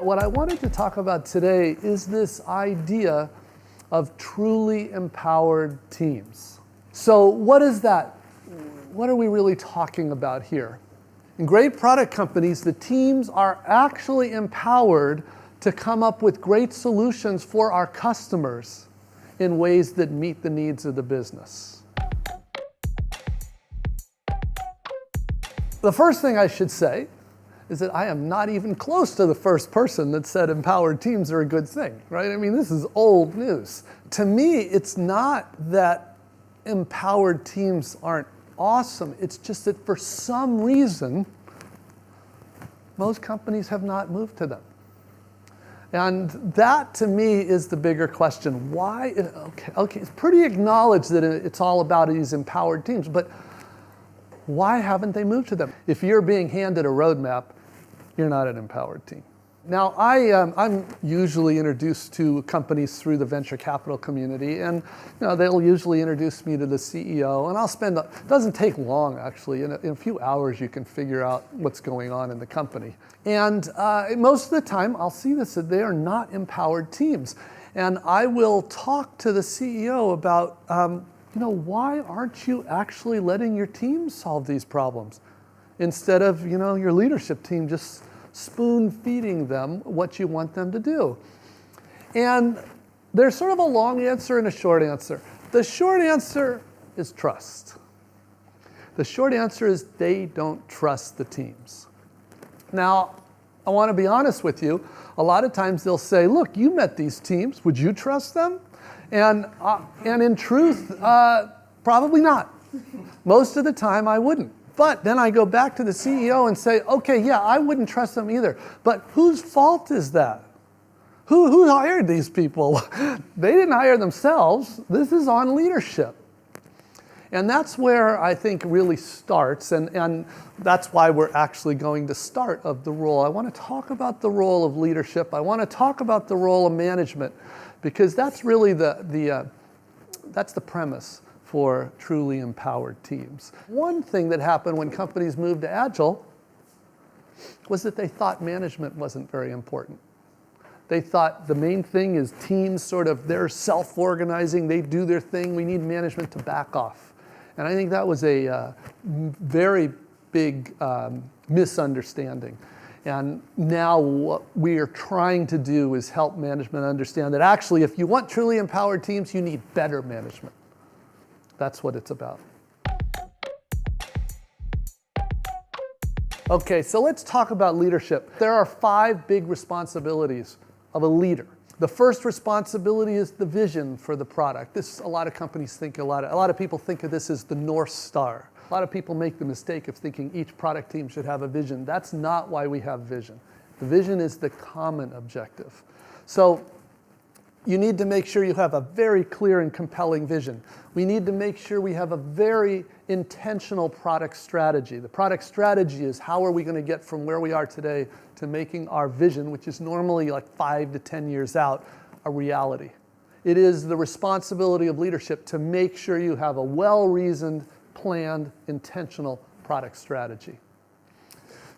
What I wanted to talk about today is this idea of truly empowered teams. So what is that? What are we really talking about here? In great product companies, the teams are actually empowered to come up with great solutions for our customers in ways that meet the needs of the business. The first thing I should say is that I am not even close to the first person that said empowered teams are a good thing, right? I mean, this is old news. To me, it's not that empowered teams aren't awesome. It's just that for some reason, most companies have not moved to them. And that, to me, is the bigger question. Why? Okay, it's pretty acknowledged that it's all about these empowered teams, but why haven't they moved to them? If you're being handed a roadmap, you're not an empowered team. Now, I'm usually introduced to companies through the venture capital community, and they'll usually introduce me to the CEO, and I'll spend, it doesn't take long actually, in a few hours you can figure out what's going on in the company. And most of the time I'll see this, that they are not empowered teams. And I will talk to the CEO about, why aren't you actually letting your team solve these problems? Instead of, your leadership team just spoon feeding them what you want them to do. And there's sort of a long answer and a short answer. The short answer is trust. The short answer is they don't trust the teams. Now, I want to be honest with you. A lot of times they'll say, look, you met these teams. Would you trust them? And in truth, probably not. Most of the time I wouldn't. But then I go back to the CEO and say, okay, yeah, I wouldn't trust them either. But whose fault is that? Who hired these people? They didn't hire themselves. This is on leadership. And that's where I think really starts, and that's why we're actually going to start of the role. I want to talk about the role of leadership. I want to talk about the role of management, because that's really that's the premise for truly empowered teams. One thing that happened when companies moved to Agile was that they thought management wasn't very important. They thought the main thing is teams they're self-organizing, they do their thing, we need management to back off. And I think that was a very big misunderstanding. And now what we are trying to do is help management understand that actually if you want truly empowered teams, you need better management. That's what it's about. Okay, so let's talk about leadership. There are 5 big responsibilities of a leader. The first responsibility is the vision for the product. A lot of companies think, a lot of people think of this as the North Star. A lot of people make the mistake of thinking each product team should have a vision. That's not why we have vision. The vision is the common objective. So you need to make sure you have a very clear and compelling vision. We need to make sure we have a very intentional product strategy. The product strategy is how are we going to get from where we are today to making our vision, which is normally like 5 to 10 years out, a reality. It is the responsibility of leadership to make sure you have a well-reasoned, planned, intentional product strategy.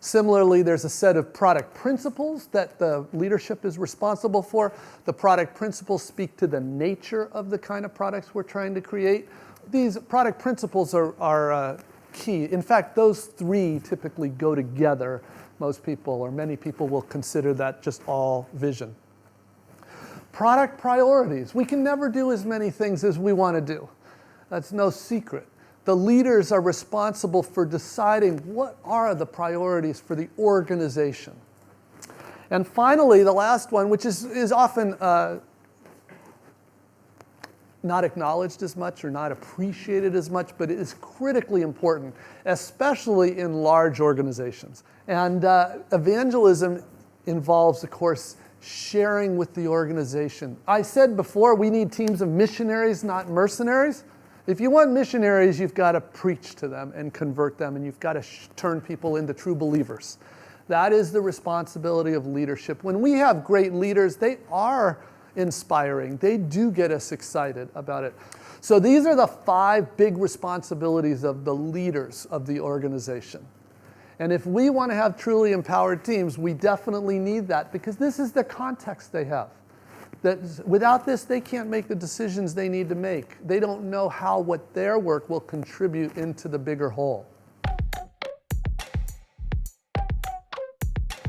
Similarly, there's a set of product principles that the leadership is responsible for. The product principles speak to the nature of the kind of products we're trying to create. These product principles are key. In fact, those 3 typically go together. Most people, or many people, will consider that just all vision. Product priorities. We can never do as many things as we want to do. That's no secret. The leaders are responsible for deciding what are the priorities for the organization. And finally, the last one, which is often not acknowledged as much or not appreciated as much, but it is critically important, especially in large organizations. And evangelism involves, of course, sharing with the organization. I said before, we need teams of missionaries, not mercenaries. If you want missionaries, you've got to preach to them and convert them, and you've got to turn people into true believers. That is the responsibility of leadership. When we have great leaders, they are inspiring. They do get us excited about it. So these are the 5 big responsibilities of the leaders of the organization. And if we want to have truly empowered teams, we definitely need that because this is the context they have. That without this, they can't make the decisions they need to make. They don't know how what their work will contribute into the bigger whole.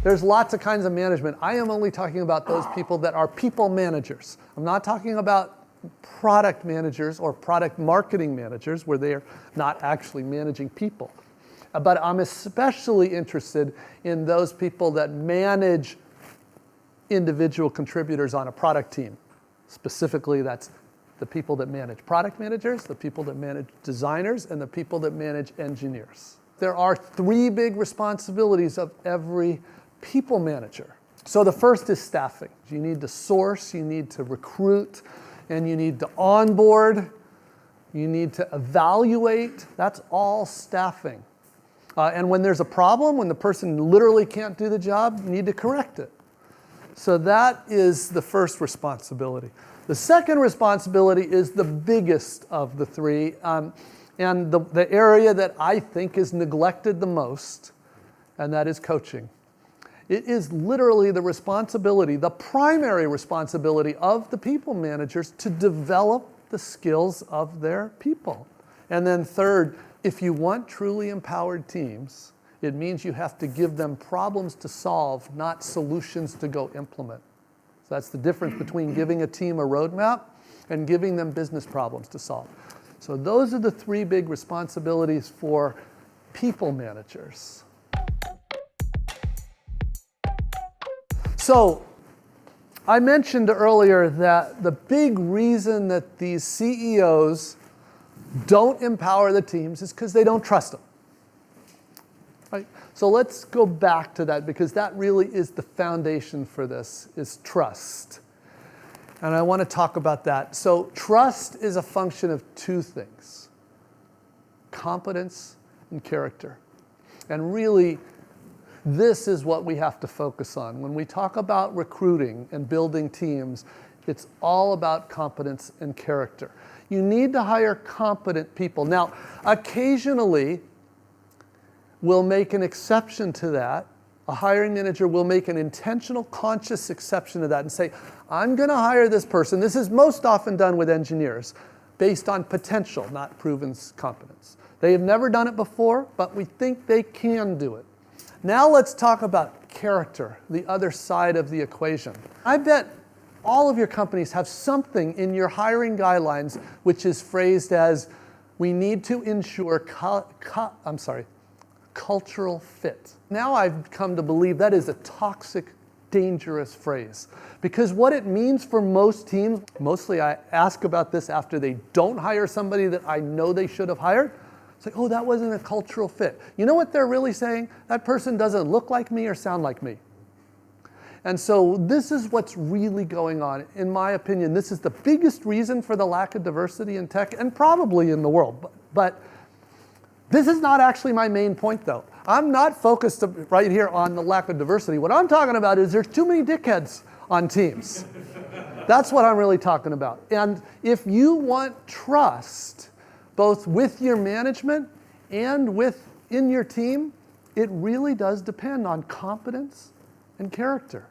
There's lots of kinds of management. I am only talking about those people that are people managers. I'm not talking about product managers or product marketing managers where they're not actually managing people. But I'm especially interested in those people that manage individual contributors on a product team. Specifically, that's the people that manage product managers, the people that manage designers, and the people that manage engineers. There are 3 big responsibilities of every people manager. So the first is staffing. You need to source, you need to recruit, and you need to onboard, you need to evaluate. That's all staffing. And when there's a problem, when the person literally can't do the job, you need to correct it. So that is the first responsibility. The second responsibility is the biggest of the 3, and the area that I think is neglected the most, and that is coaching. It is literally the responsibility, the primary responsibility of the people managers to develop the skills of their people. And then third, if you want truly empowered teams, it means you have to give them problems to solve, not solutions to go implement. So that's the difference between giving a team a roadmap and giving them business problems to solve. So those are the 3 big responsibilities for people managers. So I mentioned earlier that the big reason that these CEOs don't empower the teams is because they don't trust them. Right? So let's go back to that because that really is the foundation for this, is trust. And I want to talk about that. So trust is a function of 2 things, competence and character. And really, this is what we have to focus on. When we talk about recruiting and building teams, it's all about competence and character. You need to hire competent people. Now, occasionally, we'll make an exception to that. A hiring manager will make an intentional, conscious exception to that and say, I'm going to hire this person. This is most often done with engineers, based on potential, not proven competence. They have never done it before, but we think they can do it. Now let's talk about character, the other side of the equation. I bet all of your companies have something in your hiring guidelines which is phrased as, we need to ensure cultural fit. Now I've come to believe that is a toxic, dangerous phrase. Because what it means for most teams, mostly I ask about this after they don't hire somebody that I know they should have hired. It's like, oh, that wasn't a cultural fit. You know what they're really saying? That person doesn't look like me or sound like me. And so this is what's really going on. In my opinion, this is the biggest reason for the lack of diversity in tech and probably in the world. But this is not actually my main point, though. I'm not focused right here on the lack of diversity. What I'm talking about is there's too many dickheads on teams. That's what I'm really talking about. And if you want trust, both with your management and within your team, it really does depend on competence and character.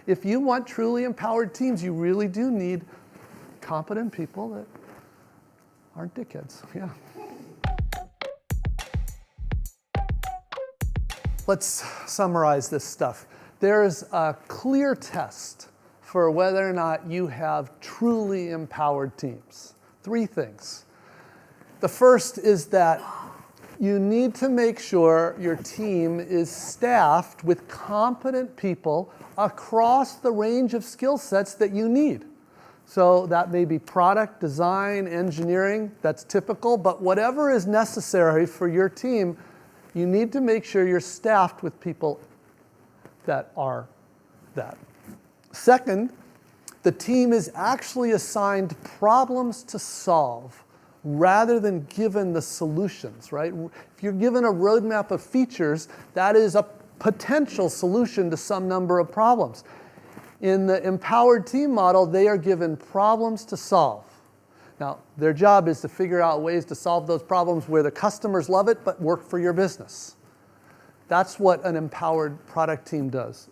If you want truly empowered teams, you really do need competent people that aren't dickheads. Yeah. Let's summarize this stuff. There's a clear test for whether or not you have truly empowered teams. 3 things. The first is that you need to make sure your team is staffed with competent people across the range of skill sets that you need. So that may be product, design, engineering, that's typical, but whatever is necessary for your team, you need to make sure you're staffed with people that are that. Second, the team is actually assigned problems to solve rather than given the solutions, right? If you're given a roadmap of features, that is a potential solution to some number of problems. In the empowered team model, they are given problems to solve. Now, their job is to figure out ways to solve those problems where the customers love it but work for your business. That's what an empowered product team does.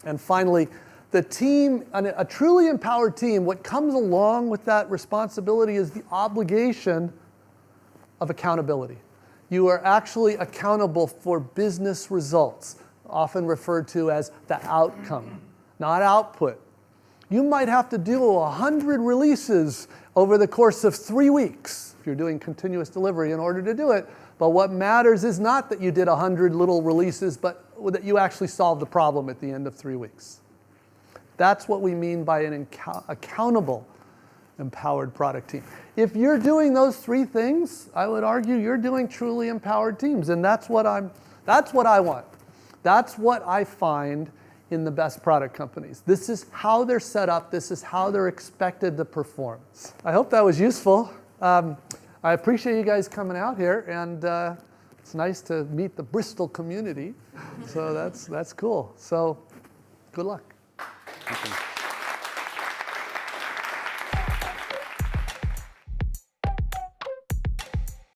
And finally, the team, a truly empowered team, what comes along with that responsibility is the obligation of accountability. You are actually accountable for business results, often referred to as the outcome, not output. You might have to do 100 releases over the course of 3 weeks if you're doing continuous delivery in order to do it. But what matters is not that you did 100 little releases, but that you actually solved the problem at the end of 3 weeks. That's what we mean by an accountable, empowered product team. If you're doing those 3 things, I would argue you're doing truly empowered teams, and that's what I want. That's what I find in the best product companies. This is how they're set up. This is how they're expected to perform. I hope that was useful. I appreciate you guys coming out here, and it's nice to meet the Bristol community. So that's cool. So good luck. Thank you.